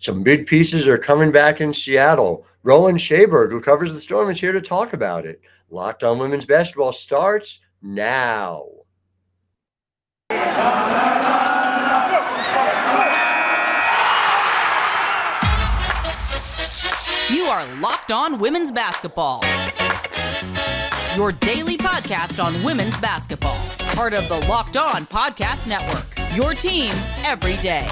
Some big pieces are coming back in Seattle. Rowan Schaberg, who covers the Storm, is here to talk about it. Locked On Women's Basketball starts now. You are Locked On Women's Basketball, your daily podcast on women's basketball. Part of the Locked On Podcast Network, your team every day.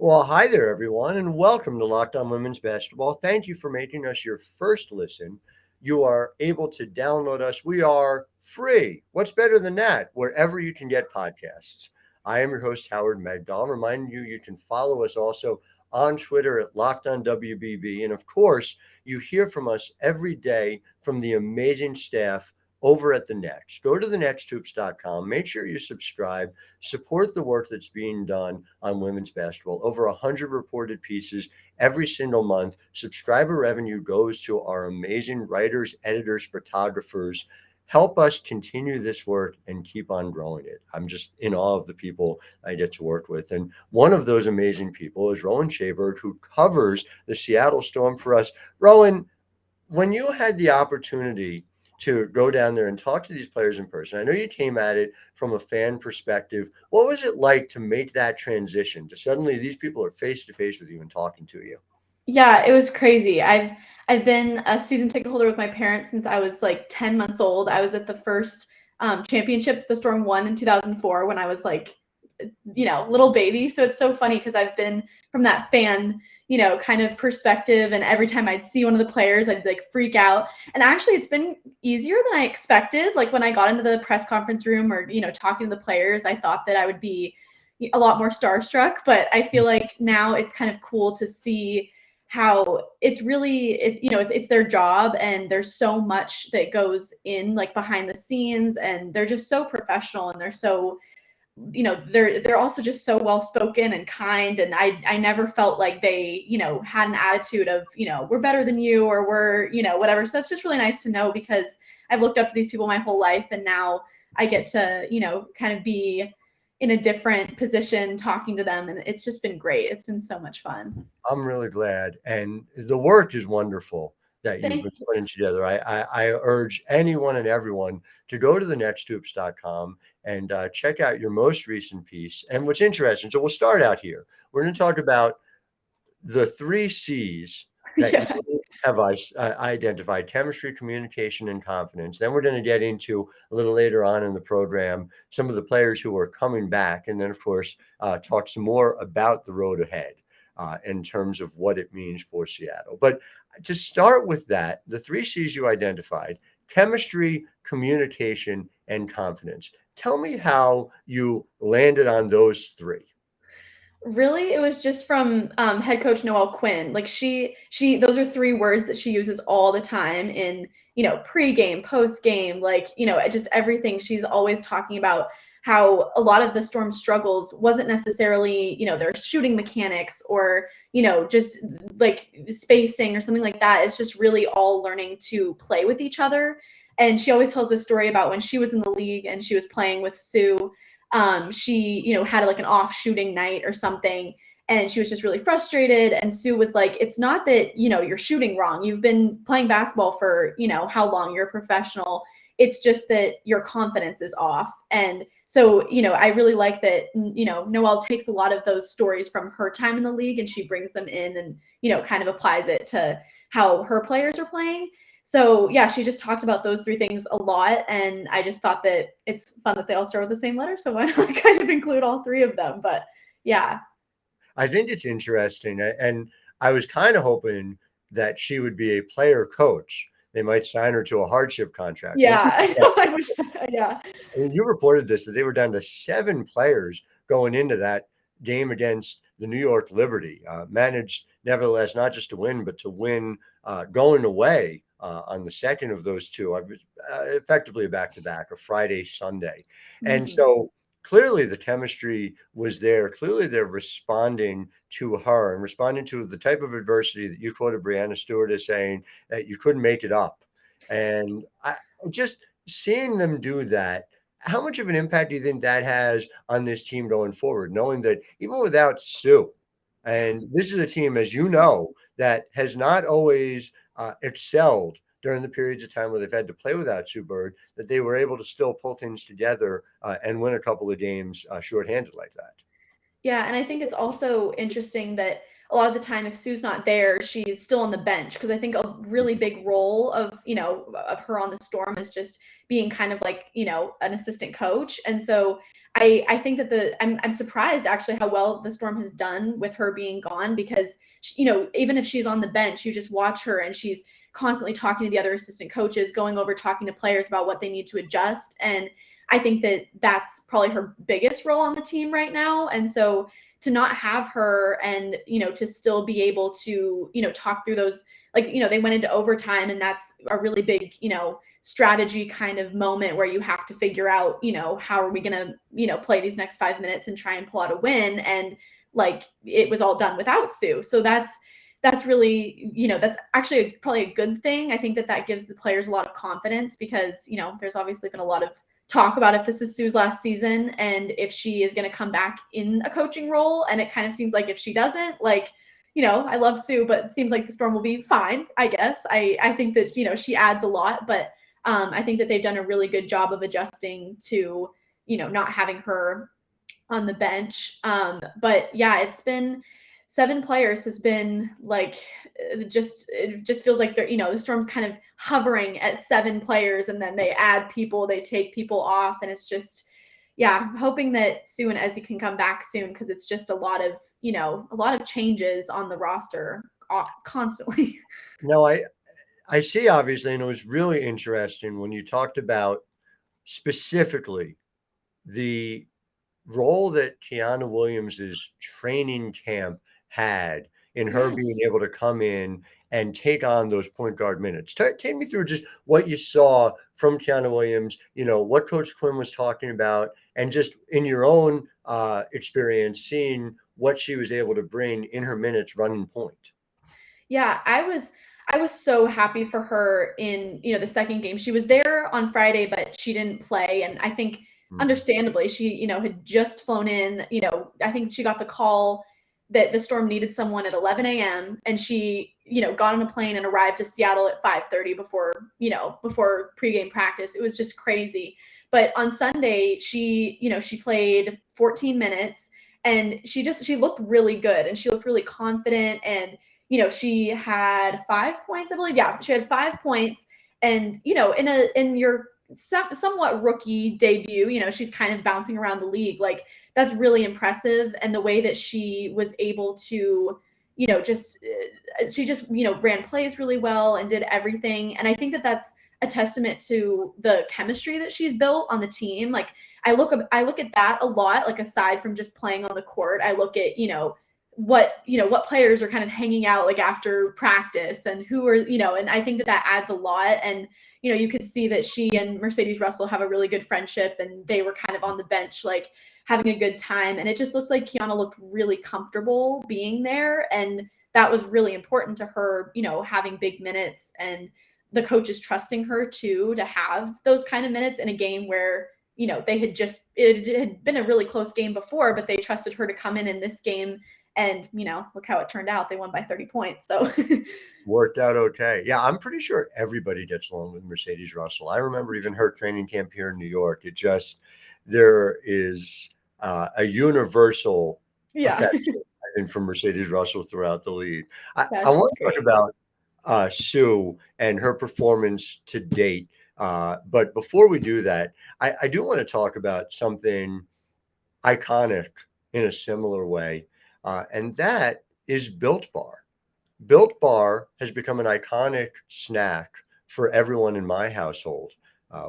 Well, hi there, everyone, and welcome to Locked On Women's Basketball. Thank you for making us your first listen. You are able to download us. We are free. What's better than that? Wherever you can get podcasts. I am your host, Howard Megdal. Remind you, you can follow us also on Twitter at Locked On WBB. And of course, you hear from us every day from the amazing staff over at The Next. Go to thenexthoops.com. Make sure you subscribe. Support the work that's being done on women's basketball. Over 100 reported pieces every single month. Subscriber revenue goes to our amazing writers, editors, photographers. Help us continue this work and keep on growing it. I'm just in awe of the people I get to work with. And one of those amazing people is Rowan Schaberg, who covers the Seattle Storm for us. Rowan, when you had the opportunity to go down there and talk to these players in person, I know you came at it from a fan perspective. What was it like to make that transition to suddenly these people are face to face with you and talking to you? Yeah, it was crazy. I've been a season ticket holder with my parents since I was like 10 months old. I was at the first championship the Storm won in 2004 when I was like, little baby. So it's so funny because I've been from that fan, kind of perspective. And every time I'd see one of the players, I'd like freak out. And actually, it's been easier than I expected. Like when I got into the press conference room or, talking to the players, I thought that I would be a lot more starstruck. But I feel like now it's kind of cool to see how it's really, it's their job, and there's so much that goes in like behind the scenes, and they're just so professional, and they're so, they're also just so well spoken and kind. And I never felt like they, had an attitude of, we're better than you, or we're, whatever. So it's just really nice to know, because I've looked up to these people my whole life, and now I get to, kind of be in a different position talking to them. And it's just been great. It's been so much fun. I'm really glad. And the work is wonderful that you've been putting together. I urge anyone and everyone to go to thenexthoops.com and check out your most recent piece. And what's interesting, so we'll start out here. We're going to talk about the 3 C's that you have identified: chemistry, communication, and confidence. Then we're going to get into, a little later on in the program, some of the players who are coming back. And then, of course, talk some more about the road ahead in terms of what it means for Seattle. But to start with that, the 3 C's you identified: chemistry, communication, and confidence. Tell me how you landed on those 3. Really, it was just from head coach Noelle Quinn. Like she those are 3 words that she uses all the time in, pregame, postgame, like, just everything. She's always talking about how a lot of the Storm struggles wasn't necessarily, their shooting mechanics or, just like spacing or something like that. It's just really all learning to play with each other. And she always tells this story about when she was in the league and she was playing with Sue. She, had like an off shooting night or something, and she was just really frustrated. And Sue was like, it's not that, you're shooting wrong. You've been playing basketball for, how long? You're a professional. It's just that your confidence is off. And so, I really like that, Noelle takes a lot of those stories from her time in the league and she brings them in and, kind of applies it to how her players are playing. So yeah, she just talked about those 3 things a lot. And I just thought that it's fun that they all start with the same letter. So why not kind of include all 3 of them? But yeah. I think it's interesting. And I was kind of hoping that she would be a player coach. They might sign her to a hardship contract. Yeah, I know. I wish. Yeah. I mean, you reported this, that they were down to 7 players going into that game against the New York Liberty. Managed, nevertheless, not just to win, but to win going away on the second of those 2. I was effectively a back-to-back, a Friday, Sunday. And so clearly the chemistry was there. Clearly they're responding to her and responding to the type of adversity that you quoted Breanna Stewart as saying that you couldn't make it up. And I just seeing them do that, how much of an impact do you think that has on this team going forward, knowing that even without Sue, and this is a team, as you know, that has not always excelled during the periods of time where they've had to play without Sue Bird, that they were able to still pull things together and win a couple of games shorthanded like that. Yeah, and I think it's also interesting that a lot of the time, if Sue's not there, she's still on the bench because I think a really big role of her on the Storm is just being kind of like, an assistant coach. And so I think that I'm surprised actually how well the Storm has done with her being gone because, even if she's on the bench, you just watch her and she's constantly talking to the other assistant coaches, going over, talking to players about what they need to adjust. And I think that that's probably her biggest role on the team right now. And so to not have her and, to still be able to, talk through those, like, they went into overtime and that's a really big, strategy kind of moment where you have to figure out, how are we going to, play these next 5 minutes and try and pull out a win. And like, it was all done without Sue. So that's really, that's actually probably a good thing. I think that gives the players a lot of confidence because, there's obviously been a lot of talk about if this is Sue's last season and if she is going to come back in a coaching role. And it kind of seems like if she doesn't, like, I love Sue, but it seems like the Storm will be fine, I guess. I think that, she adds a lot, but I think that they've done a really good job of adjusting to, not having her on the bench. But yeah, it's been 7 players has been like, it just feels like they're, the Storm's kind of hovering at 7 players and then they add people, they take people off. And it's just, yeah, hoping that Sue and Ezzy can come back soon because it's just a lot of changes on the roster constantly. No, I see, obviously, and it was really interesting when you talked about specifically the role that Kiana Williams's training camp had in her being able to come in and take on those point guard minutes. Take me through just what you saw from Kiana Williams, what Coach Quinn was talking about, and just in your own experience, seeing what she was able to bring in her minutes running point. Yeah, I was so happy for her in, the second game. She was there on Friday, but she didn't play. And I think understandably, she, had just flown in, I think she got the call that the Storm needed someone at 11 a.m. and she, got on a plane and arrived to Seattle at 5:30 before pregame practice. It was just crazy. But on Sunday, she played 14 minutes and she looked really good and she looked really confident. And, she had 5 points, I believe. Yeah, she had 5 points. And, in your somewhat rookie debut, she's kind of bouncing around the league. Like, that's really impressive. And the way that she was able to, she just ran plays really well and did everything. And I think that that's a testament to the chemistry that she's built on the team. Like, I look at that a lot, like aside from just playing on the court, I look at, what players are kind of hanging out like after practice and who are, and I think that adds a lot. And, you could see that she and Mercedes Russell have a really good friendship and they were kind of on the bench, like having a good time. And it just looked like Kiana looked really comfortable being there. And that was really important to her, having big minutes and the coaches trusting her too, to have those kind of minutes in a game where, it had been a really close game before, but they trusted her to come in this game. And, look how it turned out. They won by 30 points. So worked out okay. Yeah, I'm pretty sure everybody gets along with Mercedes Russell. I remember even her training camp here in New York. There is a universal affection from Mercedes Russell throughout the league. I want to talk about Sue and her performance to date. But before we do that, I do want to talk about something iconic in a similar way. And that is Built Bar. Built Bar has become an iconic snack for everyone in my household.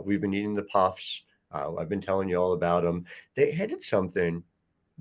We've been eating the puffs. I've been telling you all about them. They added something,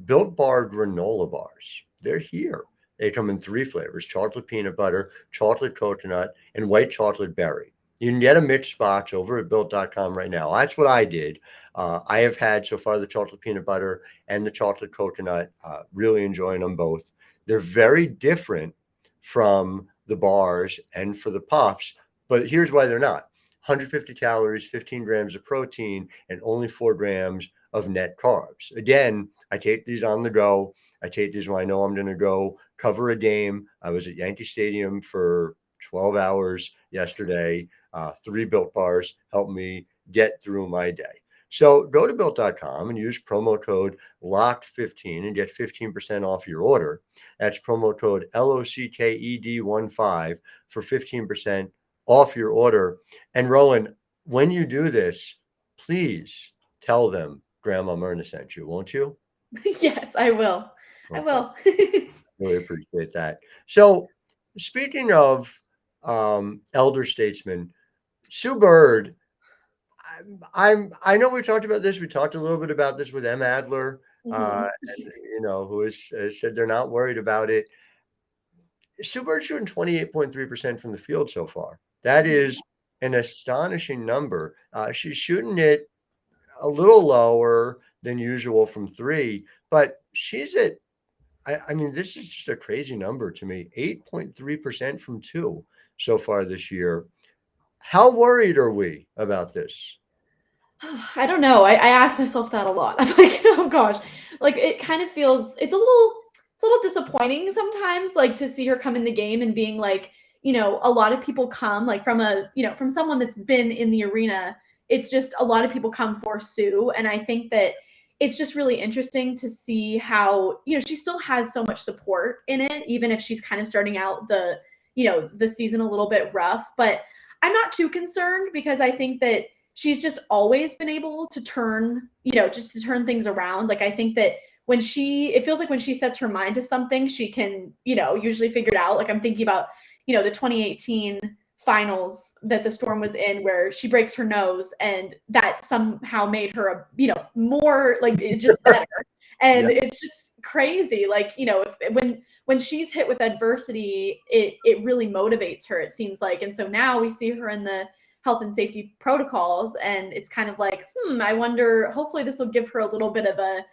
Built Bar granola bars. They're here. They come in 3 flavors: chocolate peanut butter, chocolate coconut, and white chocolate berry. You can get a mixed box over at built.com right now. That's what I did. I have had so far the chocolate peanut butter and the chocolate coconut, really enjoying them both. They're very different from the bars and for the puffs, but here's why they're not. 150 calories, 15 grams of protein, and only 4 grams of net carbs. Again, I take these on the go. I take these when I know I'm going to go cover a game. I was at Yankee Stadium for 12 hours yesterday. 3 Built bars helped me get through my day. So go to built.com and use promo code LOCKED15 and get 15% off your order. That's promo code LOCKED15 for 15% off your order. And Rowan, when you do this, please tell them Grandma Myrna sent you, won't you? Yes, I will. I Okay. will. Really appreciate that. So speaking of elder statesmen, Sue Bird, I know we talked about this. We talked a little bit about this with M. Adler, Mhm. who has said they're not worried about it. Sue Bird's shooting 28.3% from the field so far. That is an astonishing number. She's shooting it a little lower than usual from three, but she's at, I mean, this is just a crazy number to me. 8.3% from two so far this year. How worried are we about this? I don't know. I ask myself that a lot. I'm like, oh gosh, like it kind of feels it's a little disappointing sometimes, like to see her come in the game and being like, a lot of people come like from someone that's been in the arena. It's just a lot of people come for Sue, and I think that it's just really interesting to see how she still has so much support in it, even if she's kind of starting out the season a little bit rough. But I'm not too concerned because I think that she's just always been able to just to turn things around. Like I think that it feels like when she sets her mind to something, she can, usually figure it out. Like I'm thinking about, the 2018 finals that the Storm was in where she breaks her nose and that somehow made her, more like just better. And Yeah. it's just crazy. Like, when she's hit with adversity, it really motivates her, it seems like. And so now we see her in the health and safety protocols, and it's kind of like, I wonder, hopefully this will give her a little bit of a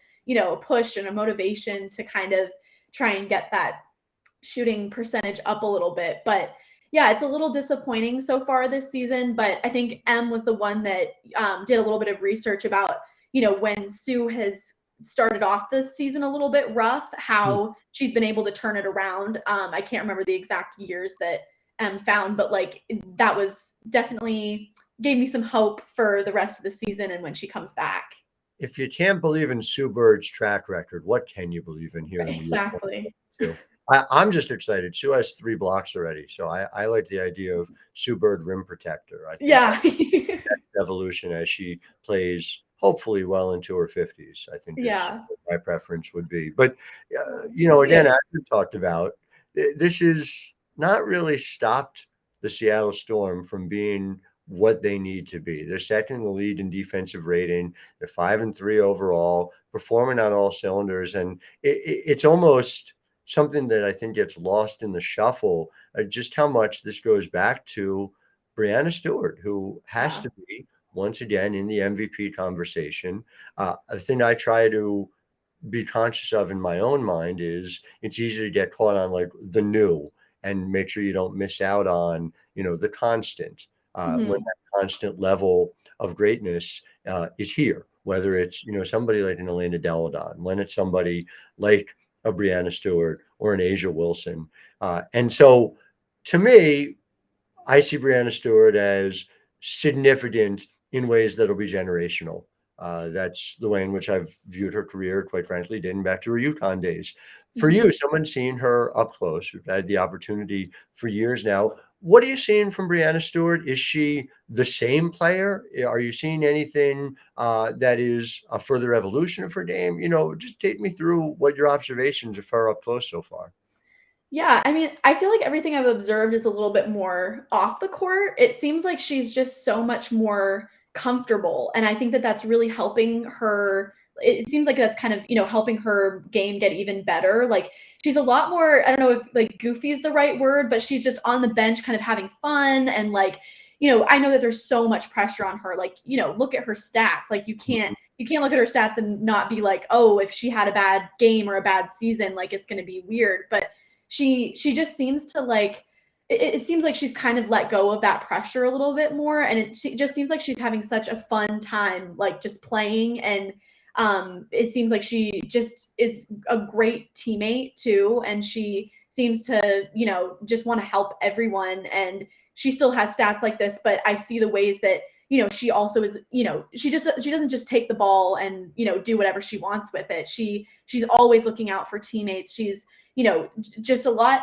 push and a motivation to kind of try and get that shooting percentage up a little bit. But yeah, it's a little disappointing so far this season, but I think M was the one that did a little bit of research about when Sue has started off this season a little bit rough, how she's been able to turn it around. I can't remember the exact years that found, but like that was definitely gave me some hope for the rest of the season and when she comes back. If you can't believe in Sue Bird's track record, what can you believe in here in the year Exactly. 2022? I'm just excited. Sue has 3 blocks already, so I like the idea of Sue Bird rim protector. I think Yeah. that's evolution as she plays hopefully well into her 50s. I think is Yeah. what my preference would be. But Yeah. again, as we talked about, this is not really stopped the Seattle Storm from being what they need to be. They're second in the lead in defensive rating. They're 5-3 overall, performing on all cylinders, and it's almost something that I think gets lost in the shuffle. Just how much this goes back to Breanna Stewart, who has Yeah. to be once again in the MVP conversation. A thing I try to be conscious of in my own mind is it's easy to get caught on like the new and make sure you don't miss out on the constant when Mhm. that constant level of greatness is here, whether it's somebody like an Elena Deladon, when it's somebody like a Breanna Stewart or an Asia Wilson. And so to me, I see Breanna Stewart as significant in ways that'll be generational. That's the way in which I've viewed her career, quite frankly, dating back to her UConn days. For Mhm. you, someone seeing her up close, we've had the opportunity for years now. What are you seeing from Breanna Stewart? Is she the same player? Are you seeing anything that is a further evolution of her game? Just take me through what your observations of her up close so far. Yeah, I mean, I feel like everything I've observed is a little bit more off the court. It seems like she's just so much more comfortable, and I think that that's really helping her. It seems like that's kind of, helping her game get even better. Like she's a lot more, I don't know if like goofy is the right word, but she's just on the bench kind of having fun and like, I know that there's so much pressure on her. Like, look at her stats. Like you can't look at her stats and not be like, "Oh, if she had a bad game or a bad season, like it's going to be weird." But she just seems to like it seems like she's kind of let go of that pressure a little bit more, and it just seems like she's having such a fun time, like just playing. And it seems like she just is a great teammate too, and she seems to, just want to help everyone. And she still has stats like this, but I see the ways that, she also is, she doesn't just take the ball and, do whatever she wants with it. She's always looking out for teammates. She's, just a lot,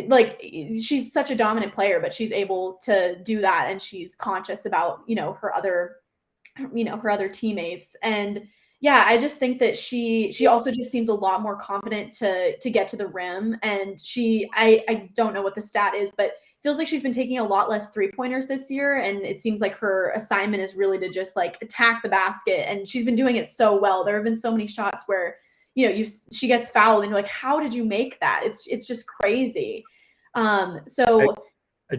like, she's such a dominant player, but she's able to do that, and she's conscious about, her other teammates. And yeah, I just think that she also just seems a lot more confident to get to the rim. And I don't know what the stat is, but feels like she's been taking a lot less 3-pointers this year, and it seems like her assignment is really to just like attack the basket, and she's been doing it so well. There have been so many shots where she gets fouled and you're like, how did you make that? It's just crazy. So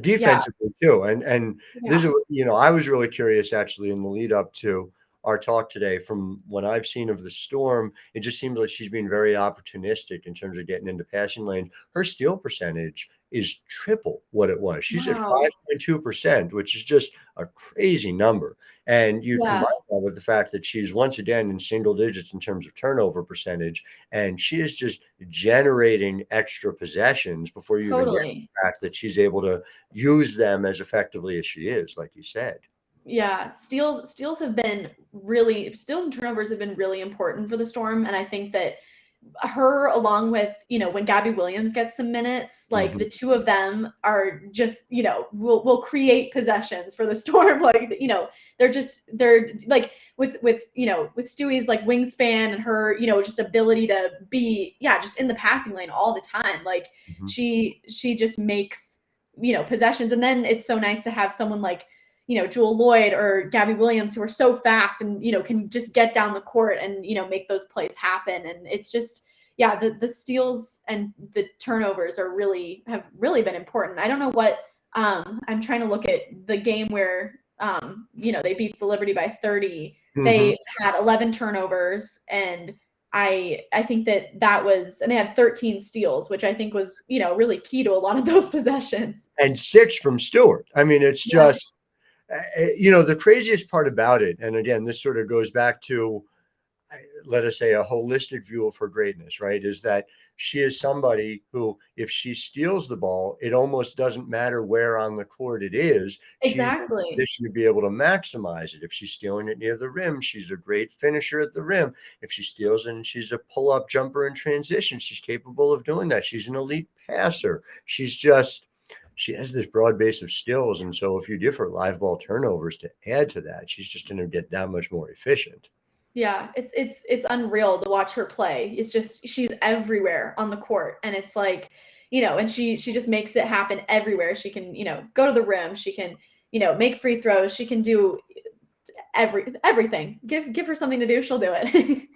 Defensively too. And this yeah. is, I was really curious actually in the lead up to our talk today. From what I've seen of the Storm, it just seems like she's been very opportunistic in terms of getting into passing lanes. Her steal percentage is triple what it was. She's at Wow. 5.2%, which is just a crazy number. And you Yeah, combine that with the fact that she's once again in single digits in terms of turnover percentage, and she is just generating extra possessions before you even get to totally. the fact that she's able to use them as effectively as she is, like you said. Yeah, steals and turnovers have been really important for the Storm, and I think that her, along with, when Gabby Williams gets some minutes, like Mhm. the two of them are just, will create possessions for the Storm. Like, they're like with Stewie's like wingspan and her, just ability to be, just in the passing lane all the time. Like Mhm. she just makes, possessions. And then it's so nice to have someone like, Jewel Lloyd or Gabby Williams, who are so fast and, can just get down the court and, make those plays happen. And it's just, yeah, the steals and the turnovers have really been important. I don't know what, I'm trying to look at the game where, they beat the Liberty by 30. Mhm. They had 11 turnovers, and I think that was, and they had 13 steals, which I think was, really key to a lot of those possessions. And 6 from Stewart. I mean, it's Yeah, just, the craziest part about it, and again, this sort of goes back to, let us say, a holistic view of her greatness, right? Is that she is somebody who, if she steals the ball, it almost doesn't matter where on the court it is. She's in a exactly. position to be able to maximize it. If she's stealing it near the rim, she's a great finisher at the rim. If she steals it and she's a pull-up jumper in transition, she's capable of doing that. She's an elite passer. She has this broad base of skills. And so if you give her live ball turnovers to add to that, she's just going to get that much more efficient. Yeah, it's unreal to watch her play. It's just she's everywhere on the court, and it's like, and she just makes it happen everywhere. She can, go to the rim, she can, make free throws, she can do everything. Give her something to do, she'll do it.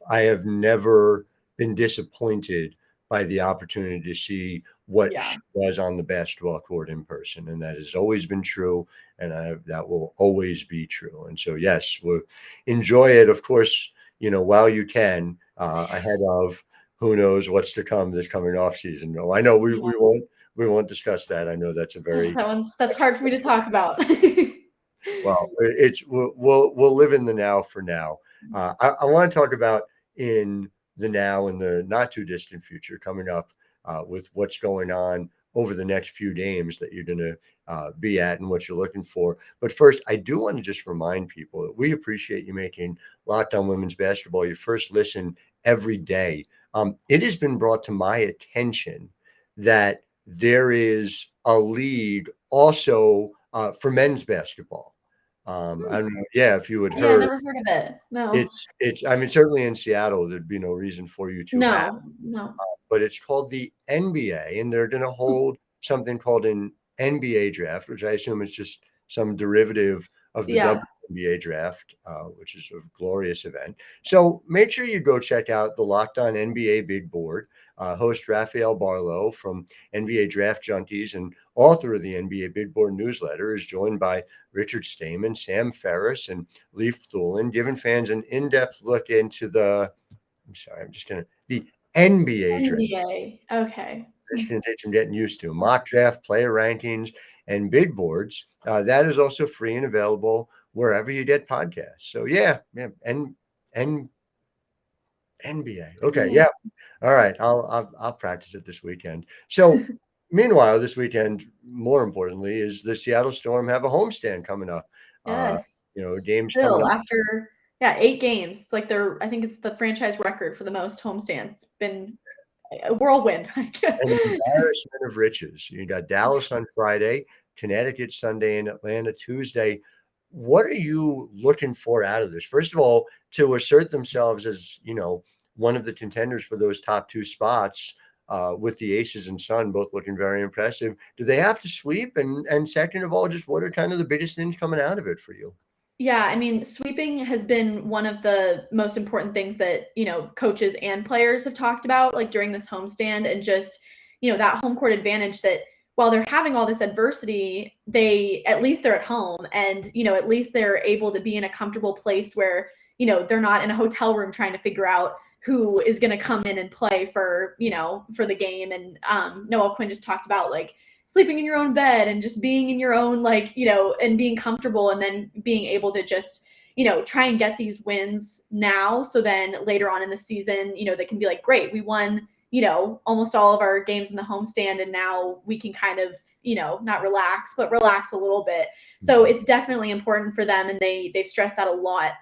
I have never been disappointed by the opportunity to see what Yeah. she was on the basketball court in person, and that has always been true, and that will always be true. And so, yes, we'll enjoy it, of course, while you can, ahead of who knows what's to come this coming off season. No, I know Yeah. we won't discuss that. I know that's a very That's hard for me to talk about. well. We'll live in the now for now. I want to talk about in the now and the not too distant future coming up, with what's going on over the next few games that you're going to be at and what you're looking for. But first, I do want to just remind people that we appreciate you making Locked On Women's Basketball your first listen every day. It has been brought to my attention that there is a league also for men's basketball. I don't know, yeah, if you had Yeah, heard, never heard of it. No. it's I mean, certainly in Seattle, there'd be no reason for you to have, No, no. but it's called the NBA, and they're going to hold something called an NBA draft, which I assume is just some derivative of the Yeah. WNBA draft, which is a glorious event. So make sure you go check out the Locked On NBA Big Board. Host Raphael Barlow from NBA Draft Junkies and author of the NBA Big Board newsletter is joined by Richard Stamen, Sam Ferris, and Leif Thulin, giving fans an in-depth look into the NBA draft. NBA. Okay. It's going to take some getting used to. Mock draft, player rankings, and big boards. That is also free and available wherever you get podcasts. So yeah, and NBA. Okay, yeah. All right, I'll practice it this weekend. So meanwhile, this weekend, more importantly, is the Seattle Storm have a homestand coming up. Yes. Games coming Still up. after 8 games. It's like I think it's the franchise record for the most homestands. It's been a whirlwind. An embarrassment of riches. You got Dallas on Friday, Connecticut Sunday, and Atlanta Tuesday. What are you looking for out of this? First of all, to assert themselves as, one of the contenders for those top 2 spots, with the Aces and Sun both looking very impressive. Do they have to sweep? And second of all, just what are kind of the biggest things coming out of it for you? Yeah, I mean, sweeping has been one of the most important things that, coaches and players have talked about, like during this homestand, and just, that home court advantage that while they're having all this adversity, at least they're at home, and, at least they're able to be in a comfortable place where, they're not in a hotel room trying to figure out who is going to come in and play for the game. And Noelle Quinn just talked about like sleeping in your own bed and just being in your own, and being comfortable, and then being able to just, try and get these wins now. So then later on in the season, they can be like, great, we won, almost all of our games in the homestand. And now we can kind of, not relax, but relax a little bit. So it's definitely important for them. And they've stressed that a lot.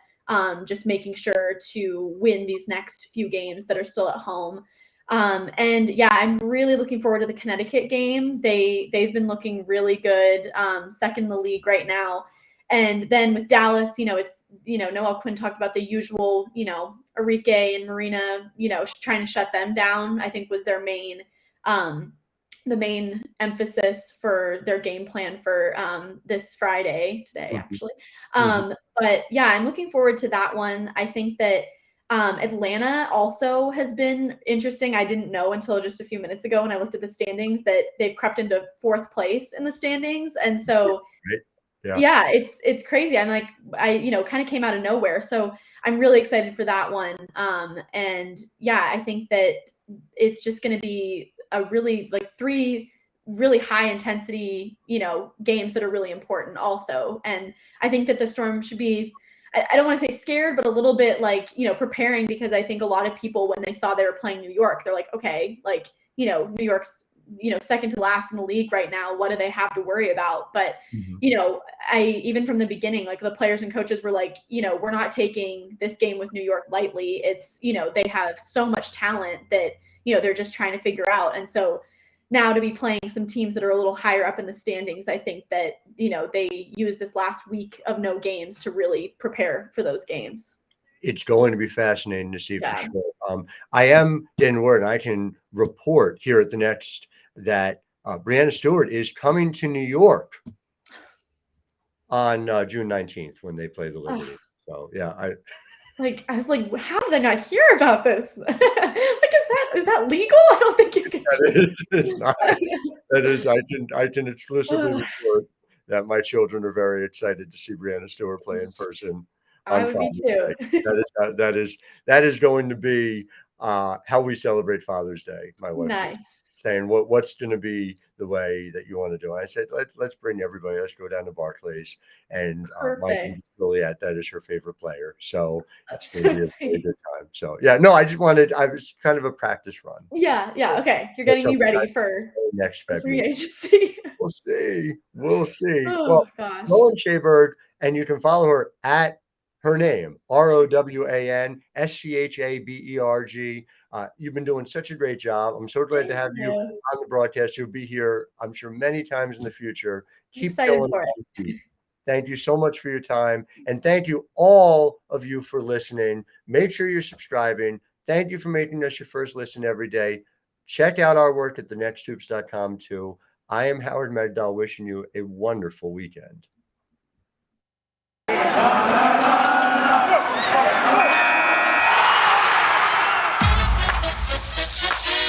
Just making sure to win these next few games that are still at home. And yeah, I'm really looking forward to the Connecticut game. They've been looking really good, second in the league right now. And then with Dallas, it's, Noelle Quinn talked about the usual, Enrique and Marina, trying to shut them down, I think was their main, the main emphasis for their game plan for this Friday today, actually. But yeah, I'm looking forward to that one. I think that Atlanta also has been interesting. I didn't know until just a few minutes ago when I looked at the standings that they've crept into 4th place in the standings. And so, yeah, it's crazy. I'm like, I kind of came out of nowhere. So I'm really excited for that one. And yeah, I think that it's just going to be a really 3 really high intensity, games that are really important also. And I think that the Storm should be, I don't want to say scared, but a little bit preparing, because I think a lot of people, when they saw they were playing New York, they're like, okay, New York's, second to last in the league right now. What do they have to worry about? But, even from the beginning, the players and coaches were like, we're not taking this game with New York lightly. It's, they have so much talent that, they're just trying to figure out. And so now to be playing some teams that are a little higher up in the standings, I think that, they use this last week of no games to really prepare for those games. It's going to be fascinating to see for sure. I am getting word, and I can report here at the Next that Breanna Stewart is coming to New York on June 19th when they play the Liberty. So yeah, I was like, how did I not hear about this? Is that legal? I don't think you can. It's not. That is, I can explicitly report that my children are very excited to see Breanna Stewart play in person. I would be too. That is going to be how we celebrate Father's Day. My wife was saying, what's going to be the way that you want to do it? I said, let's bring everybody. Let's go down to Barclays. And my Juliet, that is her favorite player. So it's going to be a good time. So yeah, no, I was kind of a practice run. Yeah. Okay. You're getting me ready for next February. Free agency. We'll see. Oh, gosh. Rowan Schaberg, and you can follow her at her name, ROWAN SCHABERG. You've been doing such a great job. I'm so glad to have you on the broadcast. You'll be here, I'm sure, many times in the future. Keep going. Thank you so much for your time. And thank you, all of you, for listening. Make sure you're subscribing. Thank you for making us your first listen every day. Check out our work at thenexthoops.com too. I am Howard Megdal, wishing you a wonderful weekend.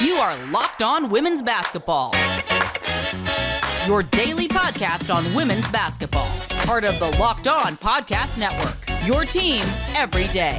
You are Locked On Women's Basketball, your daily podcast on women's basketball. Part of the Locked On Podcast Network, your team every day.